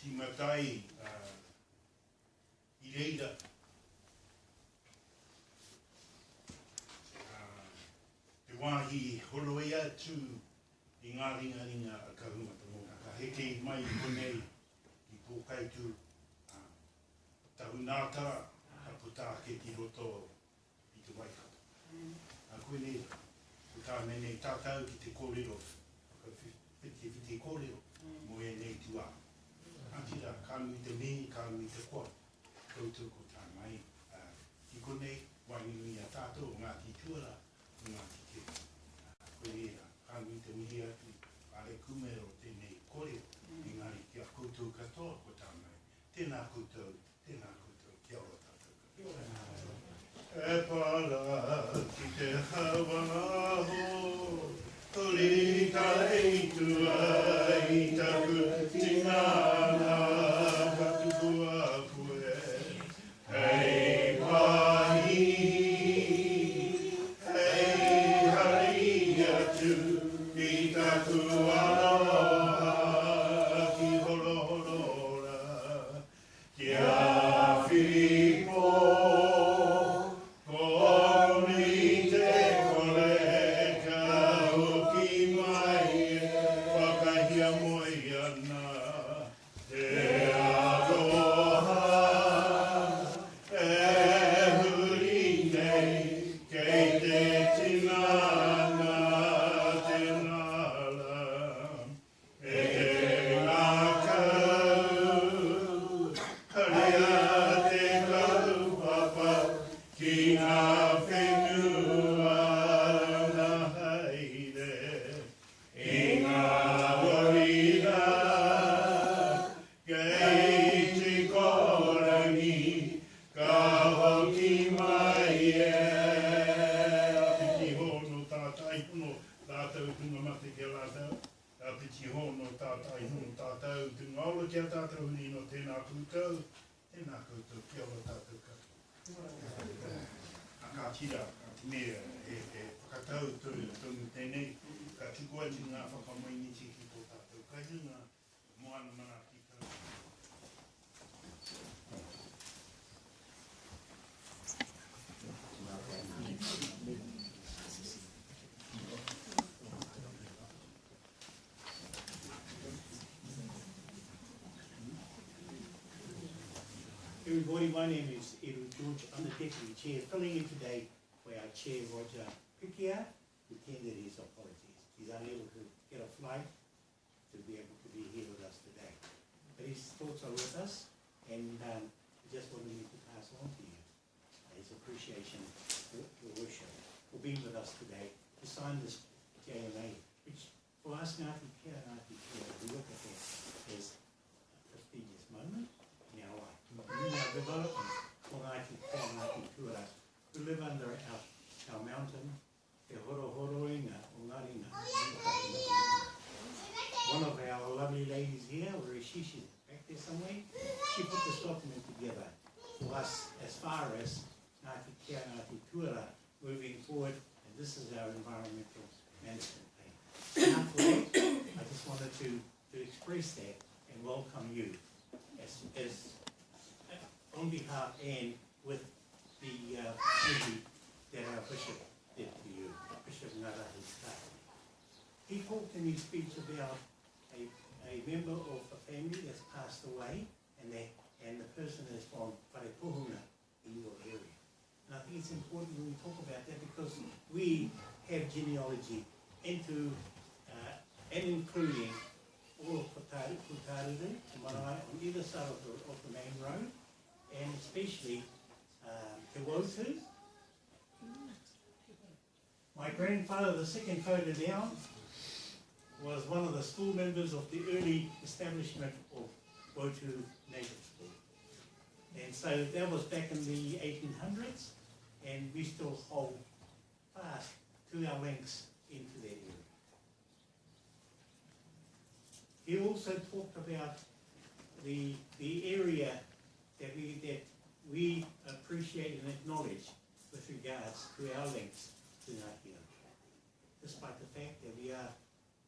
timatai I reira. Te wāhi horoe atu I ngā ringa a kahumata mō. Ka heke mai I konei I pōkaitu tahunātara ka puta ke ti roto I te waikato. A koe nei, puta menei tātau ki te kōrero, ka whiti kōrero, mo e nei tuā. Antira, kānui te me, kānui te koa, koutou ko tā mai. Ki konei, wainui a tātou, Ngati Tuara, Ngati Te. Koe nei, kānui te mihi atu, are kumero tēnei kōrero, engari kia koutou katoa ko tā mai. Tēnā koutou, Kearoa tātou. E para ki te hawa ho, tori ka eitua I taku tingana katukua koe. Hei pahi, hei hari atu I taku aloha ki horohorora. Kia whipo Everybody, my name is Eru George. I'm the Deputy Chair, filling in today for our Chair, Roger Pikia, who tendered his apologies. He's unable to get a flight to be able to be here with us today. But his thoughts are with us, and he just wanted me to pass on to you his appreciation for your worship, for being with us today, to sign this JMA, which for us, Ngati Kia, we look at it as a prestigious moment in our life. In our development for Ngati Tuara, who live under our mountain, te horohoroinga o Ngāringa. One of our lovely ladies here, where is she? She's back there somewhere. She put this document together for us as far as Ngati Kia, Ngati Tuara moving forward, and this is our environmental management plan. Now for that, I just wanted to express that and welcome you as on behalf and with the duty that our Bishop did to you, Bishop Ngati. He talked in his speech about a member of a family that's passed away and the person is from Wharepuhunga in your area. And I think it's important when we talk about that because we have genealogy into and including all of Putariru, Marae, on either side of the main road, and especially Te Wotu. My grandfather, the second photo down, was one of the school members of the early establishment of Wotu Native School. And so that was back in the 1800s, and we still hold fast to our links into that area. He also talked about the area that we appreciate and acknowledge with regards to our links to Ngati, despite the fact that we are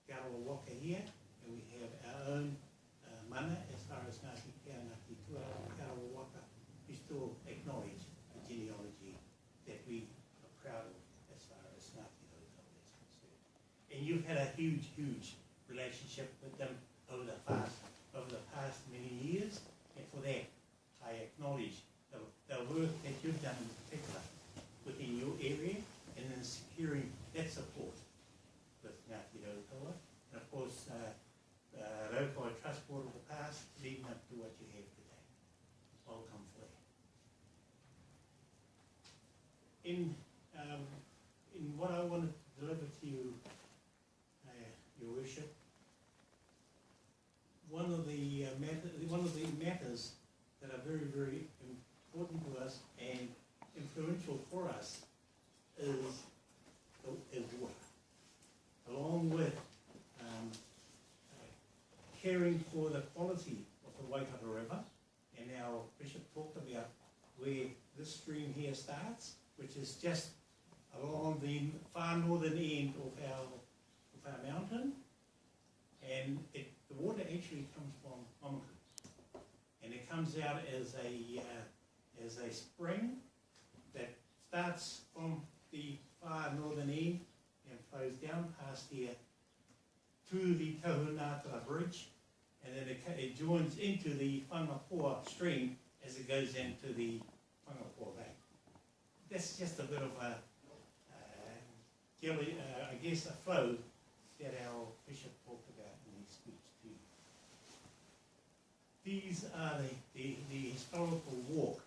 Kearoa Waka here and we have our own mana as far as huge relationship with them over the past many years, and for that I acknowledge the work that you've done in particular within your area and in securing that support with Ngati Raukawa, and of course Raukawa Trust Board of the past leading up to what you have today. Welcome for that. In what I want to deliver to you, Your Worship, one of the matters that are very, very important to us and influential for us is water, along with caring for the quality of the Waikato River. And our Bishop talked about where this stream here starts, which is just along the far northern end of our mountain, and the water actually comes from Mamaku, and it comes out as a spring that starts from the far northern end and flows down past here to the Tahunatara Bridge, and then it joins into the Whangapoa stream as it goes into the Whangapoa Bay. That's just a bit of a flow that our Bishop talked about in his speech to you. These are the historical walk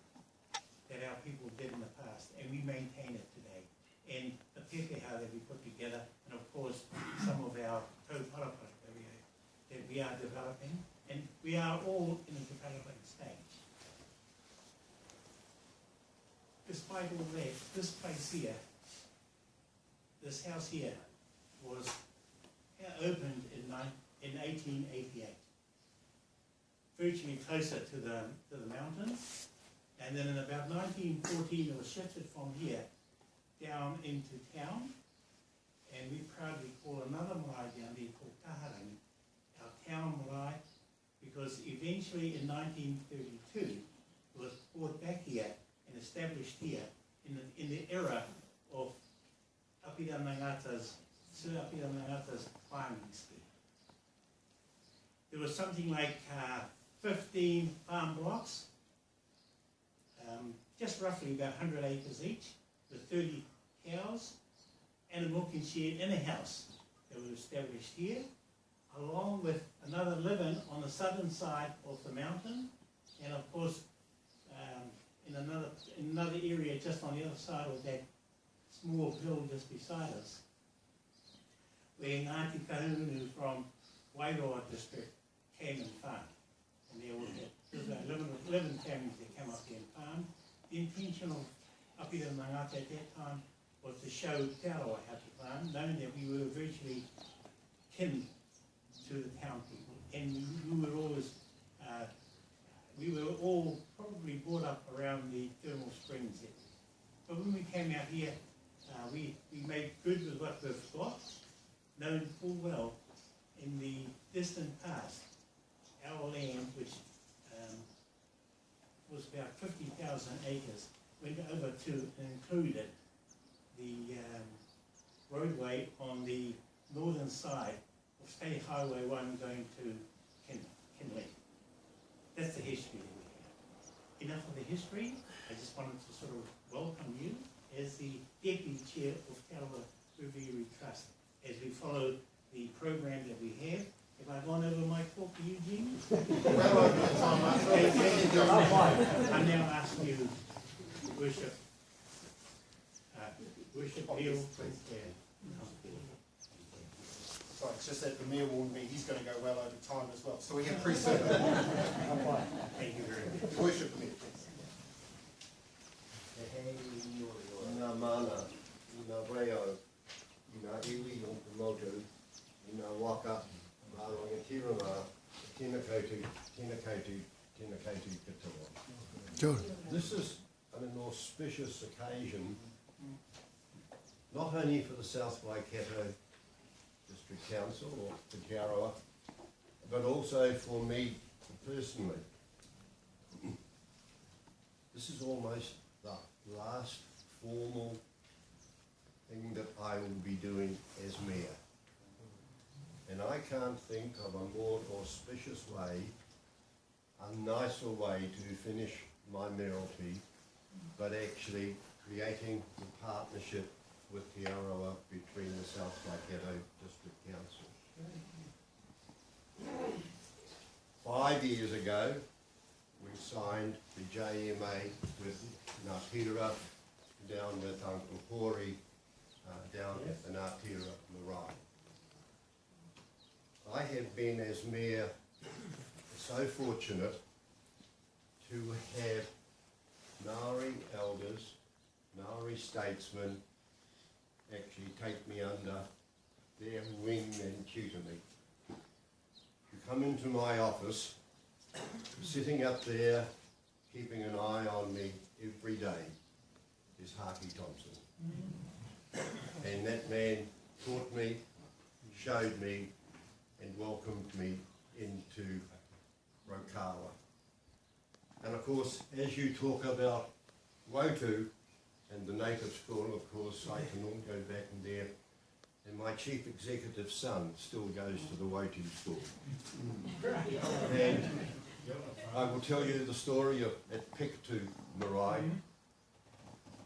that our people did in the past, and we maintain it today. And the pepeha that we put together, and of course some of our tauparapa that we are developing, and we are all in a developing stage. Despite all that, this place here, this house here, was opened in 1888, virtually closer to the mountain, and then in about 1914 it was shifted from here down into town, and we proudly call another marae down there called Taharangi our town marae, because eventually in 1932 it was brought back here and established here in the era of Sir Apira Nangata's farming scheme. There was something like 15 farm blocks, just roughly about 100 acres each, with 30 cows, and a milking shed in a house that was established here, along with another living on the southern side of the mountain, and of course in another area just on the other side of that small hill just beside us, where Ngati Kahunu from Wairoa district came and farmed. And there was about 11 families that came up here and farmed. The intention of Apira Ngati at that time was to show Kearoa how to farm, knowing that we were virtually kin to the town people. And we were all probably brought up around the thermal springs here. But when we came out here, we made good with what we've got, knowing full well in the distant past, our land, which was about 50,000 acres, went over to and included the roadway on the northern side of State Highway 1 going to Kinley. That's the history that we have. Enough of the history. I just wanted to sort of welcome you as the Deputy Chair of Kearoa River Trust as we follow the program that we have. Have I gone over my talk to you, Jim? I now ask you, Worship Neil. Sorry, it's just that the mayor warned me he's going to go well over time as well, so we can pre-serve it. Thank you very much. Worship the mayor, please. Ina mana, ina reo, ina iwi o te motu, ina waka, maronga tiranga, tēnā koutou, tēnā koutou, tēnā koutou katoa. This is an auspicious occasion, not only for the South Waikato District Council or for Kearoa, but also for me personally. This is almost the last formal thing that I will be doing as mayor. And I can't think of a more auspicious way, a nicer way to finish my mayoralty, but actually creating the partnership with Kearoa between the South Waikato District Council. 5 years ago, we signed the JMA with Ngati down with Uncle Hori down at the Ngati Marae. I have been, as mayor, so fortunate to have Maori elders, Maori statesmen actually take me under their wing and tutor me. You come into my office, sitting up there, keeping an eye on me every day, is Haki Thompson. And that man taught me, showed me, and welcomed me into Rokawa. And of course, as you talk about Wotu and the native school, of course, I can all go back in there. And my chief executive son still goes to the Wotu school. And I will tell you the story of at Pikatu Marae,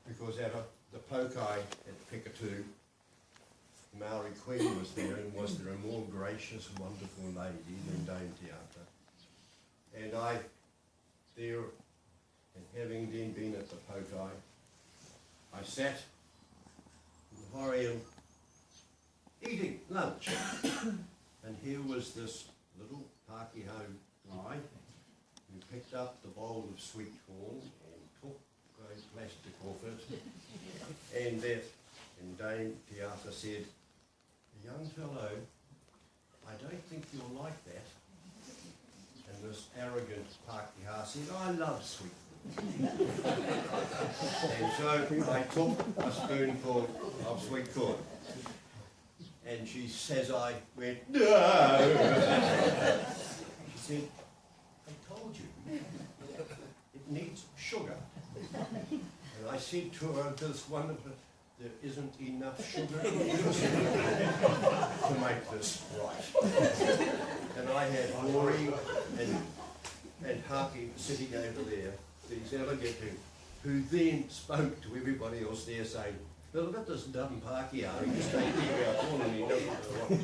because at the Pokai at Pikatu, Maori Queen was there, and was there a more gracious, wonderful lady than Dame Te Ata. And I, there, and having then been at the Pokai, I sat in the Horium eating lunch, and here was this little Pākehā guy who picked up the bowl of sweet corn and took a plastic off it, and Dame Te Ata said, "Young fellow, I don't think you'll like that." And this arrogant Pākehā said, "I love sweet corn." And so I took a spoonful of sweet corn. And she says, I went, "No." She said, "I told you, it needs sugar." And I said to her, "This wonderful, there isn't enough sugar in this to make this right." And I had Hori and Haki sitting over there, these elegant who then spoke to everybody else there saying, "Look at this dumb Pākehā, he just ain't keeping our corn and he doesn't know what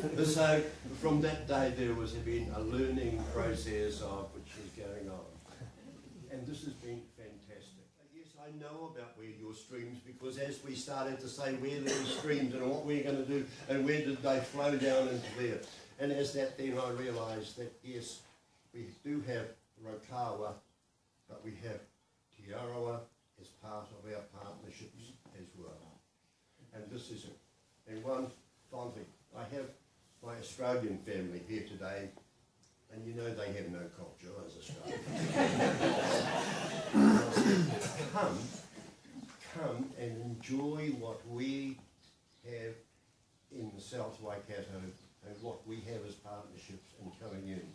to do." So from that day there has been a learning process of which is going on. And this has been fantastic. Yes, I know about where your streams, because as we started to say where there were streams and what we're going to do and where did they flow down into there. And as that then I realised that yes, we do have Rokawa, but we have Kearoa as part of our partnerships as well. And this is it. And one final thing, I have my Australian family here today, and you know they have no culture as Australians. Come and enjoy what we have in the South Waikato and what we have as partnerships and coming in.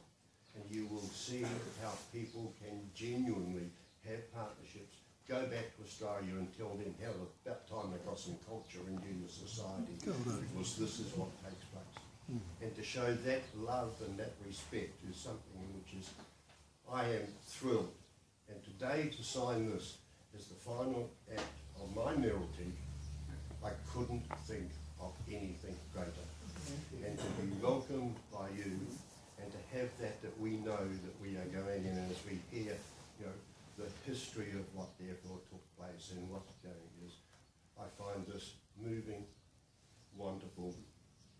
And you will see how people can genuinely have partnerships. Go back to Australia and tell them how about time they got some culture into your society, because this is what takes place. And to show that love and that respect is something which is, I am thrilled. And today to sign this as the final act of my mayoralty, I couldn't think of anything greater. And to be welcomed by you, and to have that we know that we are going in, and as we hear, you know, the history of what therefore took place and what's going is, I find this moving, wonderful,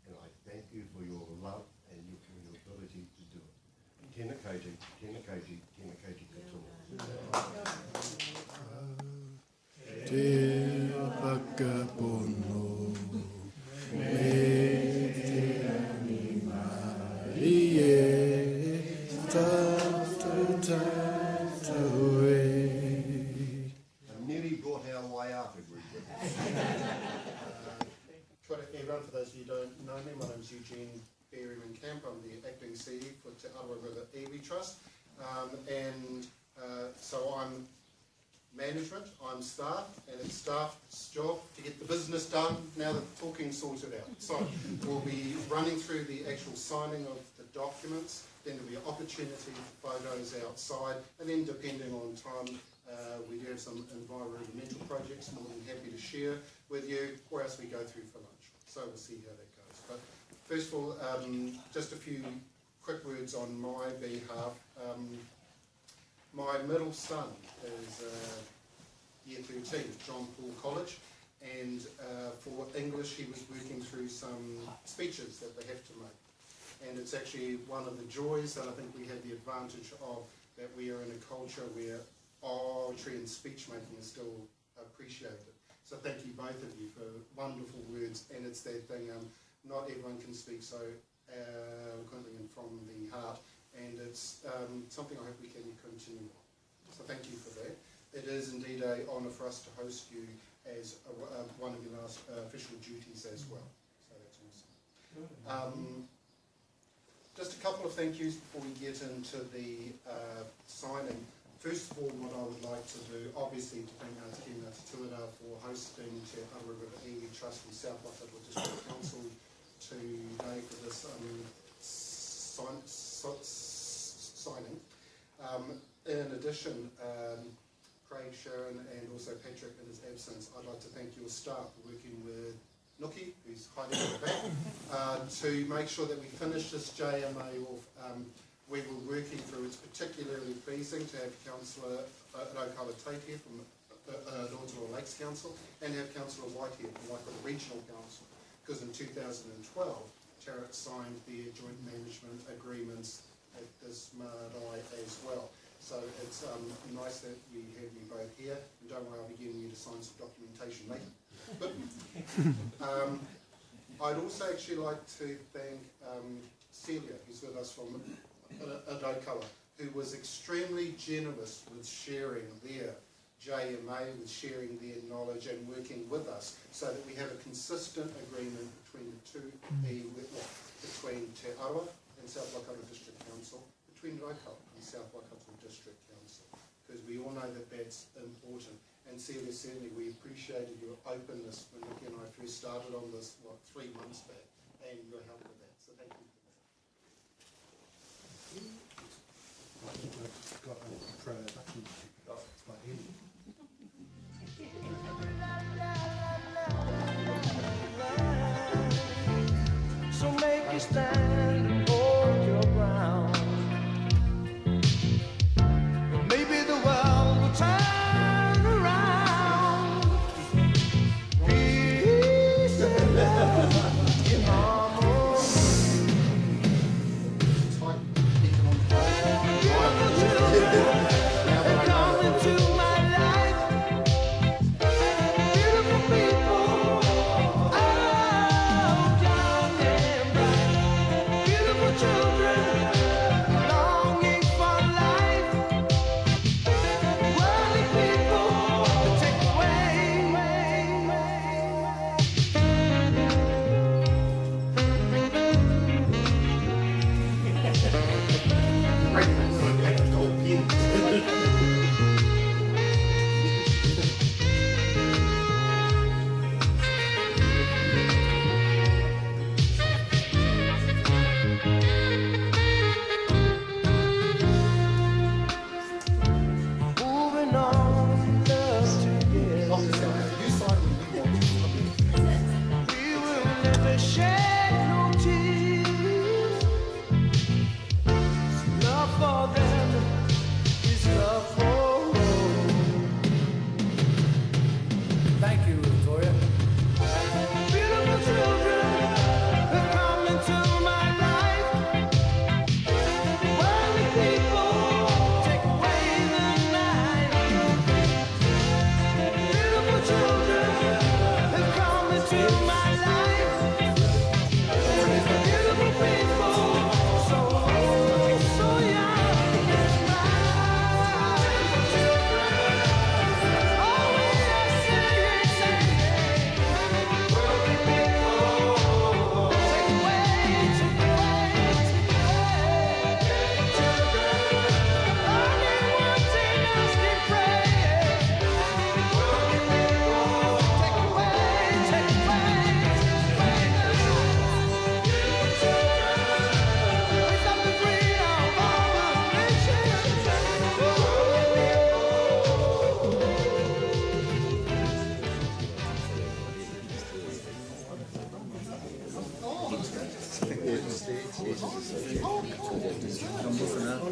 and I thank you for your love and for your ability to do it. Tēnā koutou, tēnā koutou, tēnā koutou katoa. Te whakapono, me te animai e tātou tātou e. I nearly brought our Waiata group with us. Tuara, everyone, for those of you who don't know me, my name is Eugene Berryman-Camp. I'm the acting CEO for Te Arawa River Iwi Trust. So I'm management, I'm staff, and it's staff's job to get the business done now that the talking's sorted out. So we'll be running through the actual signing of the documents, then there'll be an opportunity for photos outside, and then depending on time, we do have some environmental projects more than happy to share with you, or else we go through for lunch. So we'll see how that goes. But first of all, just a few quick words on my behalf. My middle son is year 13 at John Paul College, and for English he was working through some speeches that they have to make. And it's actually one of the joys that I think we have the advantage of, that we are in a culture where oratory and speech making is still appreciated. So thank you both of you for wonderful words, and it's that thing, not everyone can speak so eloquently and from the heart, and it's something I hope we can continue on. So thank you for that. It is indeed an honour for us to host you as one of your last official duties as well. So that's awesome. Just a couple of thank yous before we get into the signing. First of all, what I would like to do, obviously, to thank Ngati Tuara for hosting Te Awa River Iwi Trust and South Waikato District Council today for this signing. In addition, Craig, Sharon, and also Patrick in his absence, I'd like to thank your staff working with Nuki, who's hiding in the back, to make sure that we finish this JMA off. We were working through. It's particularly pleasing to have Councillor Okala Tate here from Aotearoa Lakes Council, and have Councillor White here from Waikato Regional Council, because in 2012 TARIT signed their joint management agreements at this marae as well. So it's nice that we have you both here, and don't worry, I'll be getting you to sign some documentation later. But I'd also actually like to thank Celia, who's with us from Adokawa, who was extremely generous with sharing their JMA, with sharing their knowledge and working with us, so that we have a consistent agreement between the two, between Te Aroa and South Waikato District Council, between Adokawa and South Waikato District Council, because we all know that that's important. And Celia, certainly we appreciated your openness when Nikki and I first started on this, 3 months back, and your help with that. So thank you for that. I've got a production by him. So make you stand and hold your ground. Maybe the world will turn around. Peace and love in harmony. Don't listen up.